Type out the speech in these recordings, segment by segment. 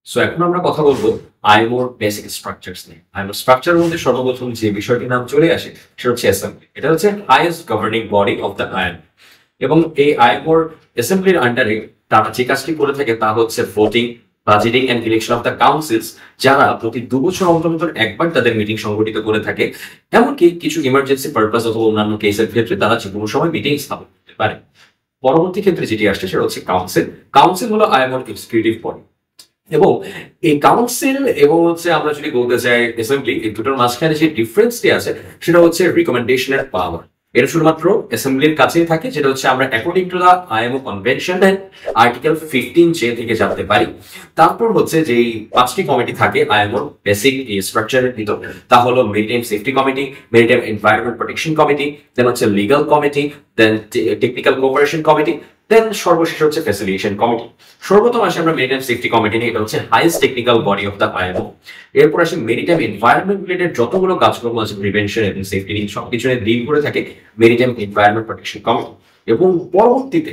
So এখন আমরা কথা বলবো আইএমওর বেসিক স্ট্রাকচারস নিয়ে। আইএমওর স্ট্রাকচারের মধ্যে সর্বপ্রথম যে বিষয়টির নাম চলে আসে সেটা হচ্ছে অ্যাসেম্বলি। এটা হচ্ছে highest governing body of the IMO, এবং এই আইএমওর অ্যাসেম্বলির আন্ডারে তারা যে কাজটি করে থাকে তা হচ্ছে voting, budgeting and election of the councils, যারা প্রতি 2 বছর অন্তর একবার তাদের মিটিং সংগঠিত করে থাকে। এমনকি কিছু ইমার্জেন্সি পারপাস অথবা অন্যান্য কেসের ক্ষেত্রে তারা যে কোনো সময় মিটিং স্থাপন করতে পারে। পরবর্তী ক্ষেত্রে যেটি আসছে সেটা হচ্ছে কাউন্সিল। কাউন্সিল হলো আইএমওর এক্সিকিউটিভ বডি, এবং এই কাউন্সিল এবং হচ্ছে আমরা যদি বলতে চাই অ্যাসেম্বলি, এই দুটোর মাঝখানে যে ডিফারেন্সটি আছে সেটা হচ্ছে রিকমেন্ডেশনের পাওয়ার। এটা শুধুমাত্র অ্যাসেম্বলির কাছেই থাকে, যেটা হচ্ছে আমরা according to the IMO convention article 15J থেকে জানতে পারি। তারপর হচ্ছে যে 5টি কমিটি থাকে আইএমওর বেসিক স্ট্রাকচারের ভিতর, তা হলো maritime safety committee, maritime environment protection committee, then হচ্ছে legal committee, then technical cooperation committee, then সর্বশেষ হচ্ছে ফ্যাসিলিটেশন কমিটি। সর্বপ্রথম আসে আমরা মেরিটাইম সেফটি কমিটি নিয়ে, এটা হচ্ছে highest technical body of the IMO. এরপর আসে মেরিটাইম এনভায়রনমেন্ট রিলেটেড যতগুলো কাজকর্ম আছে প্রিভেনশন এবং সেফটি নিয়ে সবকিছু নিয়ে ডিল করে থাকে মেরিটাইম এনভায়রনমেন্ট প্রোটেকশন কমিটি। এবং পরবর্তীতে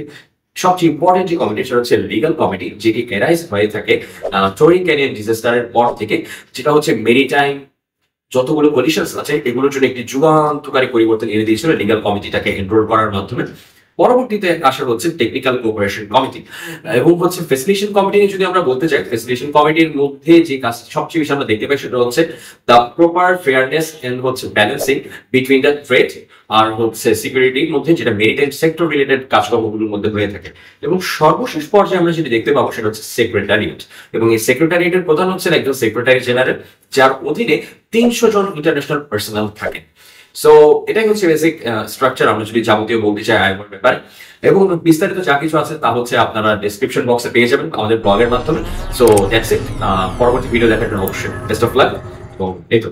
সবচেয়ে ইম্পর্টেন্ট যে কমিটি সেটা হচ্ছে লিগাল কমিটি, যেটি এরাইজ হয়ে থাকে টরিং ক্যানিয়ন ডিজাস্টারের পর থেকে, যেটা হচ্ছে মেরিটাইম যতগুলো কন্ডিশনস আছে এগুলোর জন্য একটি যুগান্তকারী পরিবর্তন এনে দিয়েছিল লিগাল কমিটিটাকে এনরোল করার মাধ্যমে। পরবর্তীতে আসা হচ্ছে টেকনিক্যাল কোঅপারেশন কমিটি এবং হচ্ছে ফ্যাসিলিটেশন কমিটি নিয়ে যদি আমরা বলতে চাই, ফ্যাসিলিটেশন কমিটির মধ্যে যে কাজ সবচেয়ে বেশি আমরা দেখতে পাই সেটা হচ্ছে দ্য প্রপার ফেয়ারনেস এন্ড হচ্ছে ব্যালেন্সিং বিটুইন দ্য ট্রেড আর হচ্ছে সিকিউরিটির মধ্যে, যেটা মেরিটাইম সেক্টর রিলেটেড কাজকর্মগুলোর মধ্যে হয়ে থাকে। এবং সর্বশেষ পর্যায়ে আমরা যেটি দেখতে পাবো সেটা হচ্ছে সেক্রেটারিয়েট, এবং এই সেক্রেটারিয়েটের প্রধান হচ্ছেন একজন সেক্রেটারি জেনারেল, যার অধীনে 300 জন ইন্টারন্যাশনাল পার্সোনাল থাকে। সো এটাই হচ্ছে বেসিক স্ট্রাকচার আমরা যদি যাবতীয় বলতে চাই আইএমওর ব্যাপারে। এবং বিস্তারিত যা কিছু আছে তা হচ্ছে আপনারা ডেসক্রিপশন বক্সে পেয়ে যাবেন আমাদের ব্লগের মাধ্যমে। So that's it. পরবর্তী ভিডিও দেখার জন্য অবশ্যই বেস্ট অফ লাক। তো এই তো।